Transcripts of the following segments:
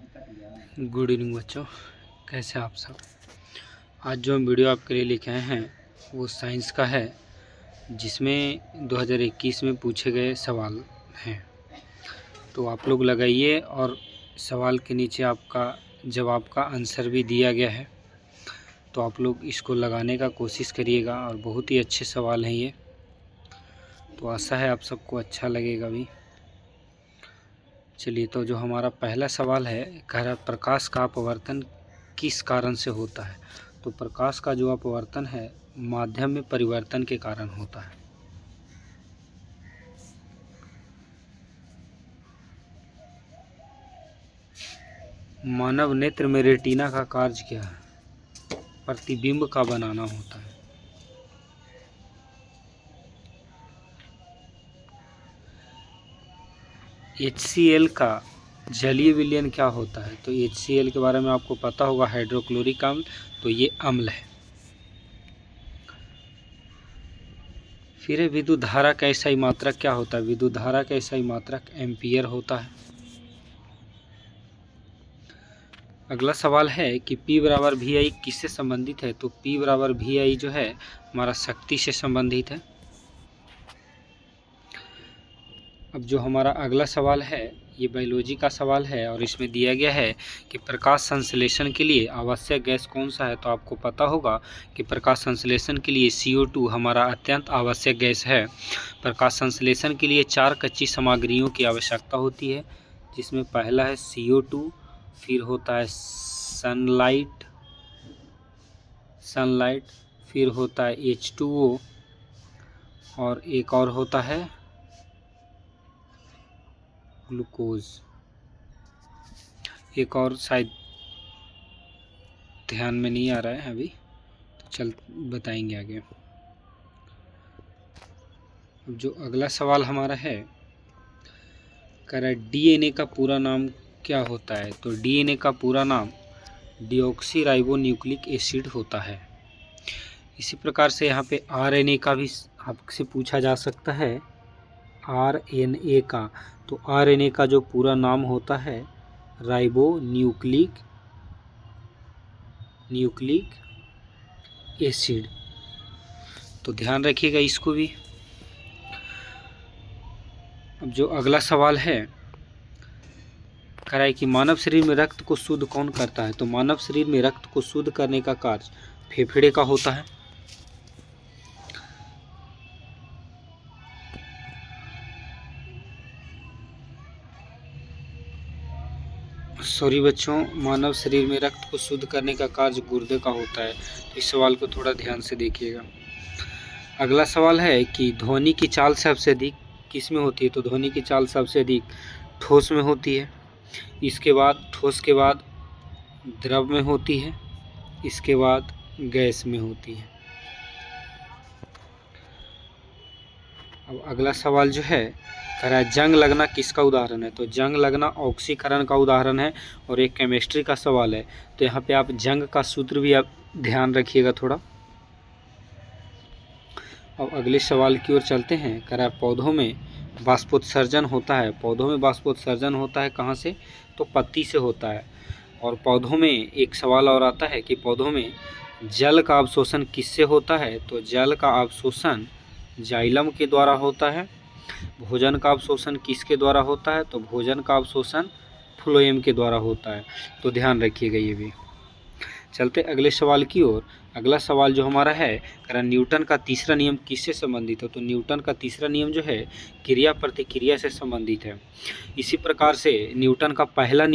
Good evening बच्चों, कैसे आप सब। आज जो हम वीडियो आपके लिए लेके आए हैं वो साइंस का है, जिसमें 2021 में पूछे गए सवाल हैं। तो आप लोग लगाइए और सवाल के नीचे आपका जवाब का आंसर भी दिया गया है, तो आप लोग इसको लगाने का कोशिश करिएगा। और बहुत ही अच्छे सवाल हैं ये, तो आशा है आप सबको अच्छा लगेगा भी। चलिए, तो जो हमारा पहला सवाल है, कह रहा प्रकाश का अपवर्तन किस कारण से होता है। तो प्रकाश का जो अपवर्तन है माध्यम में परिवर्तन के कारण होता है। मानव नेत्र में रेटिना का कार्य क्या है। प्रतिबिंब का बनाना होता है। HCl का जलीय विलयन क्या होता है। तो HCl के बारे में आपको पता होगा, हाइड्रोक्लोरिक अम्ल। तो ये अम्ल है। फिर विद्युत धारा का SI मात्रक क्या होता है। विद्युत धारा का SI मात्रक एम्पियर होता है। अगला सवाल है कि P बराबर VI किससे संबंधित है। तो P बराबर VI जो है हमारा शक्ति से संबंधित है। अब जो हमारा अगला सवाल है ये बायोलॉजी का सवाल है, और इसमें दिया गया है कि प्रकाश संश्लेषण के लिए आवश्यक गैस कौन सा है। तो आपको पता होगा कि प्रकाश संश्लेषण के लिए CO2 हमारा अत्यंत आवश्यक गैस है। प्रकाश संश्लेषण के लिए 4 कच्ची सामग्रियों की आवश्यकता होती है, जिसमें पहला है CO2, फिर होता है सनलाइट, फिर होता है H2O, और एक और होता है ग्लूकोज। एक और शायद ध्यान में नहीं आ रहा है अभी, तो चल बताएंगे आगे। अब जो अगला सवाल हमारा है, कह रहा है DNA का पूरा नाम क्या होता है। तो DNA का पूरा नाम डीऑक्सीराइबोन्यूक्लिक एसिड होता है। इसी प्रकार से यहाँ पे RNA का भी आपसे पूछा जा सकता है, RNA का। तो RNA का जो पूरा नाम होता है राइबोन्यूक्लिक एसिड। तो ध्यान रखिएगा इसको भी। अब जो अगला सवाल है, कह रहा है कि मानव शरीर में रक्त को शुद्ध कौन करता है। तो मानव शरीर में रक्त को शुद्ध करने का कार्य फेफड़े का होता है। सॉरी बच्चों, मानव शरीर में रक्त को शुद्ध करने का कार्य गुर्दे का होता है। तो इस सवाल को थोड़ा ध्यान से देखिएगा। अगला सवाल है कि ध्वनि की चाल सबसे अधिक किस में होती है। तो ध्वनि की चाल सबसे अधिक ठोस में होती है। इसके बाद ठोस के बाद द्रव में होती है। इसके बाद गैस में होती है। अब अगला सवाल जो है, कह रहा है जंग लगना किसका उदाहरण है। तो जंग लगना ऑक्सीकरण का उदाहरण है, और एक केमिस्ट्री का सवाल है। तो यहाँ पे आप जंग का सूत्र भी आप ध्यान रखिएगा थोड़ा। अब अगले सवाल की ओर चलते हैं। कह रहा है पौधों में बाष्पोत्सर्जन होता है। पौधों में बाष्पोत्सर्जन होता है कहाँ से। तो पत्ती से होता है। और पौधों में एक सवाल और आता है कि पौधों में जल का अवशोषण किससे होता है। तो जल का अवशोषण जाइलम के द्वारा होता है। भोजन का अवशोषण किसके द्वारा होता है। तो भोजन का अवशोषण फ्लोएम के द्वारा होता है। तो ध्यान रखिएगा ये भी। चलते अगले सवाल की ओर। अगला सवाल जो हमारा है, कह रहा न्यूटन का तीसरा नियम किससे संबंधित है। तो न्यूटन का तीसरा नियम जो है क्रिया प्रतिक्रिया से संबंधित है। इसी प्रकार से न्यूटन का पहला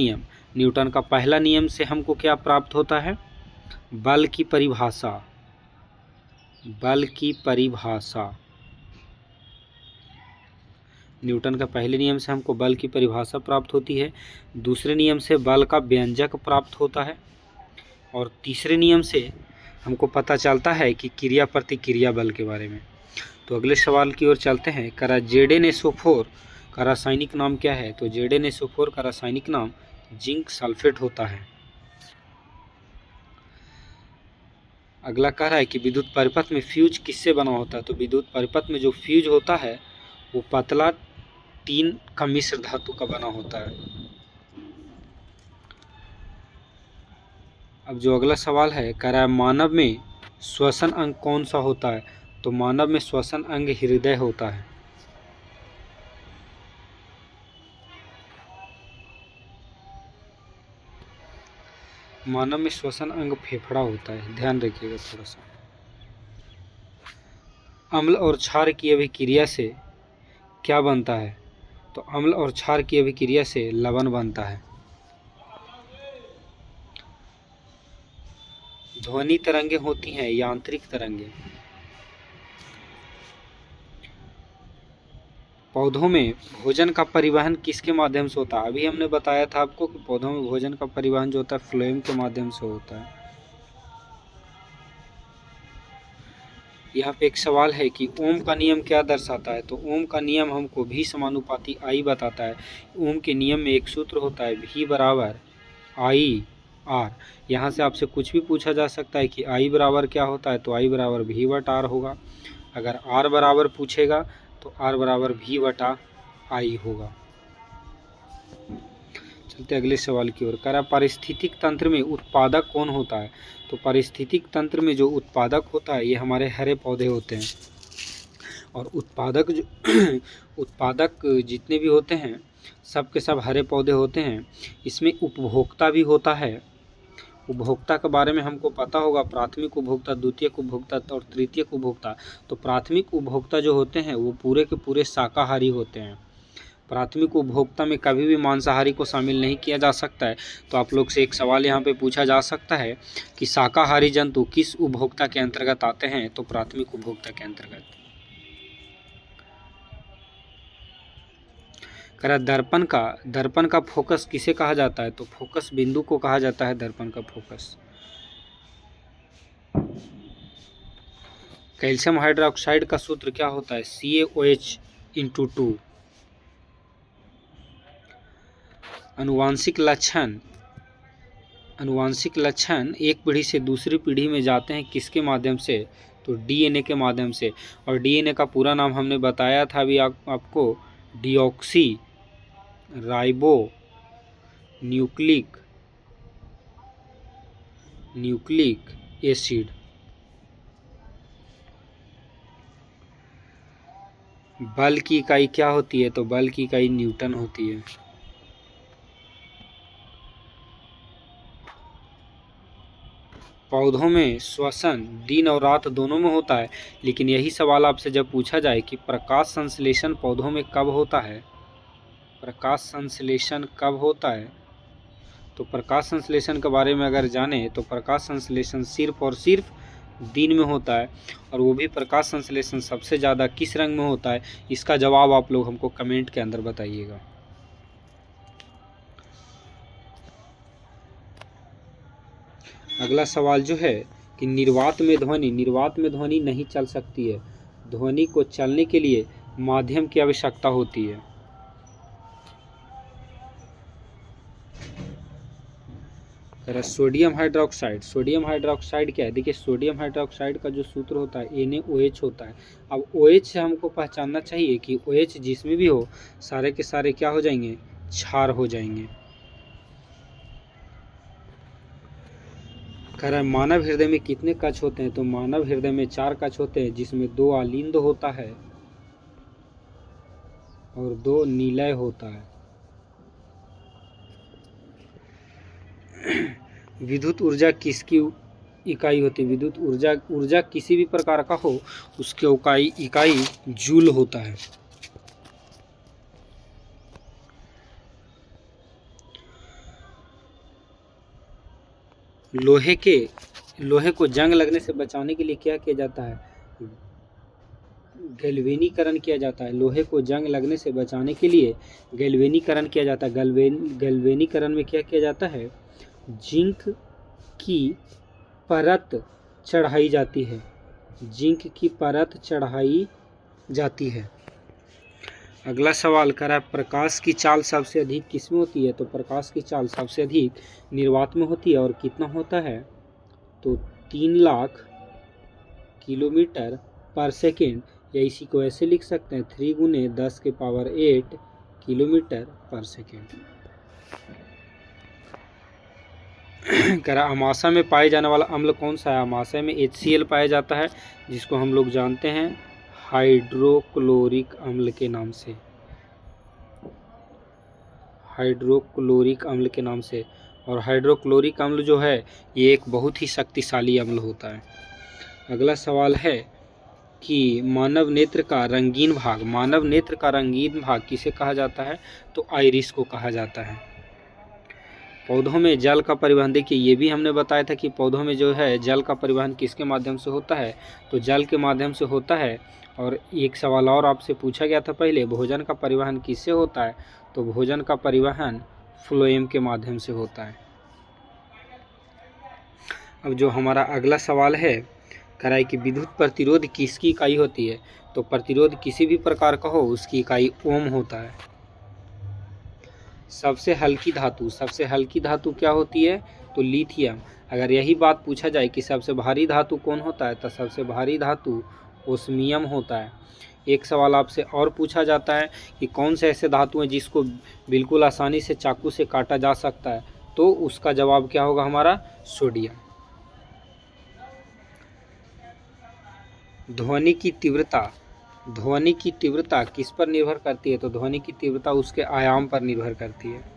नियम से हमको क्या प्राप्त होता है। बल की परिभाषा। न्यूटन का पहले नियम से हमको बल की परिभाषा प्राप्त होती है। दूसरे नियम से बल का व्यंजक प्राप्त होता है। और तीसरे नियम से हमको पता चलता है कि क्रिया प्रतिक्रिया बल के बारे में। तो अगले सवाल की ओर चलते हैं। करा ZnSO4 का रासायनिक नाम क्या है। तो ZnSO4 का रासायनिक नाम जिंक सल्फेट होता है। अगला कह रहा है कि विद्युत परिपथ में फ्यूज किससे बना होता है। तो विद्युत परिपथ में जो फ्यूज होता है वो पतला टीन का मिश्र धातु का बना होता है। अब जो अगला सवाल है, कह रहा है मानव में श्वसन अंग कौन सा होता है? तो मानव में श्वसन अंग हृदय होता है। मानव में श्वसन अंग फेफड़ा होता है, ध्यान रखिएगा थोड़ा सा। अम्ल और क्षार की अभिक्रिया से क्या बनता है? तो अम्ल और क्षार की अभिक्रिया से लवण बनता है। ध्वनि तरंगे होती हैं यांत्रिक तरंगे। पौधों में भोजन का परिवहन किसके माध्यम से होता है? अभी हमने बताया था आपको कि पौधों में भोजन का परिवहन जो होता है फ्लोएम के माध्यम से होता है। यहाँ पे एक सवाल है कि ओम का नियम क्या दर्शाता है? तो ओम का नियम हमको भी समानुपाती आई बताता है। ओम के नियम में एक सूत्र होता है भी बराबर आई आर। यहाँ से आपसे कुछ भी पूछा जा सकता है कि आई बराबर क्या होता है? तो आई बराबर भी बटा आर होगा। अगर आर बराबर पूछेगा तो आर बराबर भी बटा आई होगा। चलते अगले सवाल की ओर। कह रहा पारिस्थितिक तंत्र में उत्पादक कौन होता है? तो पारिस्थितिक तंत्र में जो उत्पादक होता है ये हमारे हरे पौधे होते हैं। और उत्पादक जो उत्पादक जितने भी होते हैं सब के सब हरे पौधे होते हैं। इसमें उपभोक्ता भी होता है। उपभोक्ता के बारे में हमको पता होगा, प्राथमिक उपभोक्ता, द्वितीयक उपभोक्ता और तृतीयक उपभोक्ता। तो प्राथमिक उपभोक्ता जो होते हैं वो पूरे के पूरे शाकाहारी होते हैं। प्राथमिक उपभोक्ता में कभी भी मांसाहारी को शामिल नहीं किया जा सकता है। तो आप लोग से एक सवाल यहाँ पे पूछा जा सकता है कि शाकाहारी जंतु किस उपभोक्ता के अंतर्गत आते हैं? तो प्राथमिक उपभोक्ता के अंतर्गत। कह दर्पण का फोकस किसे कहा जाता है? तो फोकस बिंदु को कहा जाता है दर्पण का फोकस। कैल्शियम हाइड्रोक्साइड का सूत्र क्या होता है? CaOH/2। अनुवांशिक लक्षण एक पीढ़ी से दूसरी पीढ़ी में जाते हैं किसके माध्यम से? तो DNA के माध्यम से। और DNA का पूरा नाम हमने बताया था अभी आपको, डीऑक्सी राइबो न्यूक्लिक एसिड। बल की इकाई क्या होती है? तो बल की इकाई न्यूटन होती है। पौधों में श्वसन दिन और रात दोनों में होता है, लेकिन यही सवाल आपसे जब पूछा जाए कि प्रकाश संश्लेषण पौधों में कब होता है? प्रकाश संश्लेषण कब होता है? तो प्रकाश संश्लेषण के बारे में अगर जाने तो प्रकाश संश्लेषण सिर्फ और सिर्फ दिन में होता है। और वो भी प्रकाश संश्लेषण सबसे ज़्यादा किस रंग में होता है? इसका जवाब आप लोग हमको कमेंट के अंदर बताइएगा। अगला सवाल जो है कि निर्वात में ध्वनि नहीं चल सकती है। ध्वनि को चलने के लिए माध्यम की आवश्यकता होती है। सोडियम हाइड्रोक्साइड क्या है? देखिए सोडियम हाइड्रोक्साइड का जो सूत्र होता है NaOH होता है। अब OH से हमको पहचानना चाहिए कि OH जिसमें भी हो सारे के सारे क्या हो जाएंगे? क्षार हो जाएंगे। कह रहा है मानव हृदय में कितने कक्ष होते हैं? तो मानव हृदय में 4 कक्ष होते हैं, जिसमें 2 आलिंद होता है और 2 निलय होता है। विद्युत ऊर्जा किसकी इकाई होती है? विद्युत ऊर्जा किसी भी प्रकार का हो उसकी इकाई जूल होता है। लोहे को जंग लगने से बचाने के लिए क्या किया जाता है? गैल्वेनीकरण किया जाता है। लोहे को जंग लगने से बचाने के लिए गैल्वेनीकरण किया जाता है। गैल्वेनीकरण में क्या किया जाता है? जिंक की परत चढ़ाई जाती है। जिंक की परत चढ़ाई जाती है। अगला सवाल कर रहा है प्रकाश की चाल सबसे अधिक किसमें होती है? तो प्रकाश की चाल सबसे अधिक निर्वात में होती है। और कितना होता है? तो 3 लाख किलोमीटर पर सेकेंड, या इसी को ऐसे लिख सकते हैं 3 × 10⁸ किलोमीटर पर सेकेंड। कह रहा अमाशय में पाए जाने वाला अम्ल कौन सा है? अमाशय में HCl पाया जाता है, जिसको हम लोग जानते हैं हाइड्रोक्लोरिक अम्ल के नाम से, हाइड्रोक्लोरिक अम्ल के नाम से। और हाइड्रोक्लोरिक अम्ल जो है ये एक बहुत ही शक्तिशाली अम्ल होता है। अगला सवाल है कि मानव नेत्र का रंगीन भाग, मानव नेत्र का रंगीन भाग किसे कहा जाता है? तो आइरिस को कहा जाता है। पौधों में जल का परिवहन, देखिए ये भी हमने बताया था कि पौधों में जो है जल का परिवहन किसके माध्यम से होता है? तो जल के माध्यम से होता है। और एक सवाल और आपसे पूछा गया था पहले, भोजन का परिवहन किससे होता है? तो भोजन का परिवहन फ्लोएम के माध्यम से होता है। अब जो हमारा अगला सवाल है, कह रहा है कि विद्युत प्रतिरोध किसकी इकाई होती है? तो प्रतिरोध किसी भी प्रकार का हो उसकी इकाई ओम होता है। सबसे हल्की धातु, सबसे हल्की धातु क्या होती है? तो लिथियम। अगर यही बात पूछा जाए कि सबसे भारी धातु कौन होता है, तो सबसे भारी धातु ओस्मियम होता है। एक सवाल आपसे और पूछा जाता है कि कौन से ऐसे धातु हैं जिसको बिल्कुल आसानी से चाकू से काटा जा सकता है? तो उसका जवाब क्या होगा हमारा? सोडियम। ध्वनि की तीव्रता, ध्वनि की तीव्रता किस पर निर्भर करती है? तो ध्वनि की तीव्रता उसके आयाम पर निर्भर करती है।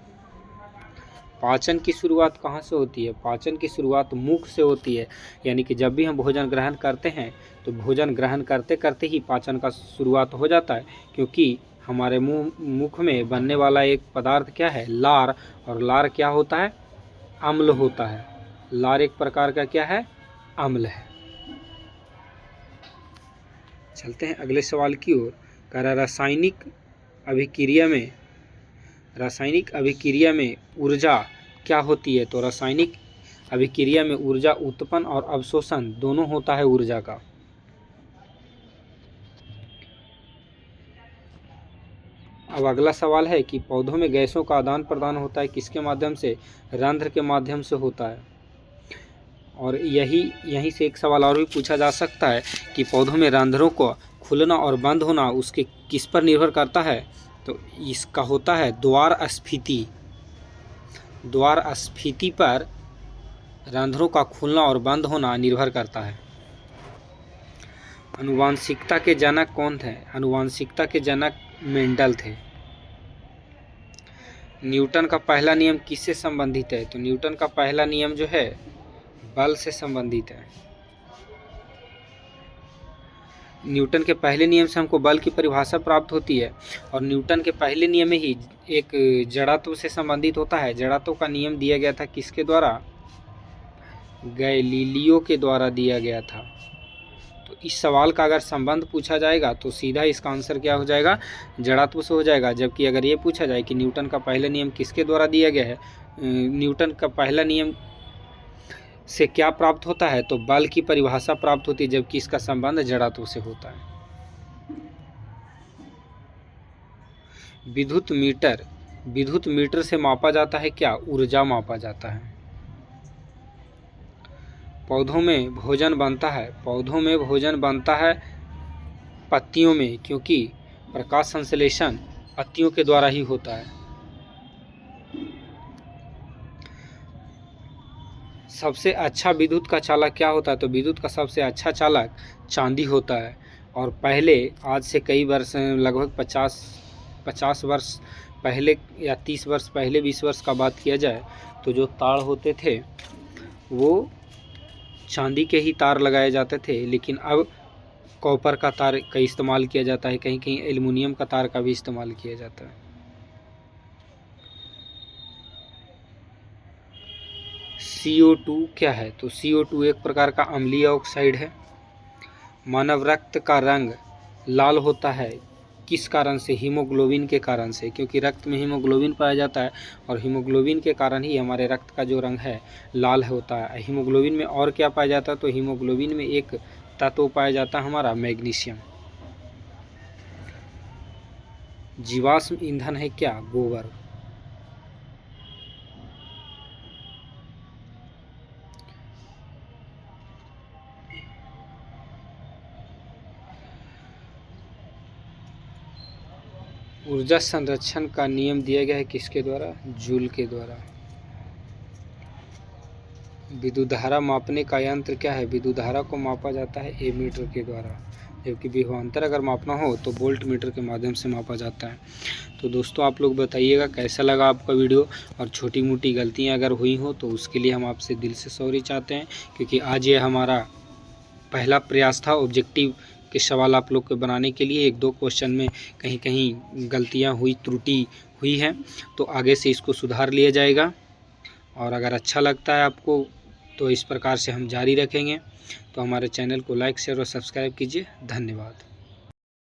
पाचन की शुरुआत कहाँ से होती है? पाचन की शुरुआत मुख से होती है। यानी कि जब भी हम भोजन ग्रहण करते हैं तो भोजन ग्रहण करते करते ही पाचन का शुरुआत हो जाता है, क्योंकि हमारे मुख में बनने वाला एक पदार्थ क्या है? लार। और लार क्या होता है? अम्ल होता है। लार एक प्रकार का क्या है? अम्ल है। चलते हैं अगले सवाल की ओर। कह रहा रासायनिक अभिक्रिया में ऊर्जा क्या होती है? तो रासायनिक अभिक्रिया में ऊर्जा उत्पन्न और अवशोषण दोनों होता है ऊर्जा का। अब अगला सवाल है कि पौधों में गैसों का आदान प्रदान होता है किसके माध्यम से? रंध्र के माध्यम से होता है। और यहीं से एक सवाल और भी पूछा जा सकता है कि पौधों में रंध्रों को खुलना और बंद होना उसके किस पर निर्भर करता है? तो इसका होता है द्वार स्फीति। द्वार स्फीति पर रंध्रों का खुलना और बंद होना निर्भर करता है। आनुवांशिकता के जनक कौन थे? आनुवांशिकता के जनक मेंडल थे। न्यूटन का पहला नियम किससे संबंधित है? तो न्यूटन का पहला नियम जो है बल से संबंधित है। न्यूटन के पहले नियम से हमको बल की परिभाषा प्राप्त होती है। और न्यूटन के पहले नियम में ही एक जड़त्व से संबंधित होता है। जड़त्व का नियम दिया गया था किसके द्वारा? गैलीलियो के द्वारा दिया गया था। तो इस सवाल का अगर संबंध पूछा जाएगा तो सीधा इसका आंसर क्या हो जाएगा? जड़त्व से हो जाएगा। जबकि अगर ये पूछा जाए कि न्यूटन का पहला नियम किसके द्वारा दिया गया है, न्यूटन का पहला नियम से क्या प्राप्त होता है? तो बल की परिभाषा प्राप्त होती है, जबकि इसका संबंध जड़त्व से होता है। विद्युत मीटर से मापा जाता है क्या? ऊर्जा मापा जाता है। पौधों में भोजन बनता है, पौधों में भोजन बनता है पत्तियों में, क्योंकि प्रकाश संश्लेषण पत्तियों के द्वारा ही होता है। सबसे अच्छा विद्युत का चालक क्या होता है? तो विद्युत का सबसे अच्छा चालक चांदी होता है। और पहले, आज से कई वर्ष, लगभग 50 वर्ष पहले या 30 वर्ष पहले, 20 वर्ष का बात किया जाए तो जो तार होते थे वो चांदी के ही तार लगाए जाते थे। लेकिन अब कॉपर का तार का इस्तेमाल किया जाता है, कहीं कहीं एल्युमिनियम का तार का भी इस्तेमाल किया जाता है। CO2 क्या है? तो CO2 एक प्रकार का अम्लीय ऑक्साइड है। मानव रक्त का रंग लाल होता है किस कारण से? हीमोग्लोबिन के कारण से, क्योंकि रक्त में हीमोग्लोबिन पाया जाता है और हीमोग्लोबिन के कारण ही हमारे रक्त का जो रंग है लाल होता है। हीमोग्लोबिन में और क्या पाया जाता है? तो हीमोग्लोबिन में एक तत्व पाया जाता है हमारा मैग्नीशियम। जीवाश्म ईंधन है क्या? गोबर। ऊर्जा संरक्षण का नियम दिया गया है किसके द्वारा? जूल के द्वारा। विद्युत धारा मापने का यंत्र क्या है? विद्युत धारा को मापा जाता है एमीटर के द्वारा, जबकि विभवांतर अगर मापना हो तो वोल्ट मीटर के माध्यम से मापा जाता है। तो दोस्तों आप लोग बताइएगा कैसा लगा आपका वीडियो, और छोटी मोटी गलतियां अगर हुई हो तो उसके लिए हम आपसे दिल से सॉरी चाहते हैं, क्योंकि आज ये हमारा पहला प्रयास था ऑब्जेक्टिव के सवाल आप लोग को बनाने के लिए। 1-2 क्वेश्चन में कहीं कहीं गलतियाँ हुई, त्रुटि हुई है, तो आगे से इसको सुधार लिया जाएगा। और अगर अच्छा लगता है आपको तो इस प्रकार से हम जारी रखेंगे। तो हमारे चैनल को लाइक, शेयर और सब्सक्राइब कीजिए। धन्यवाद।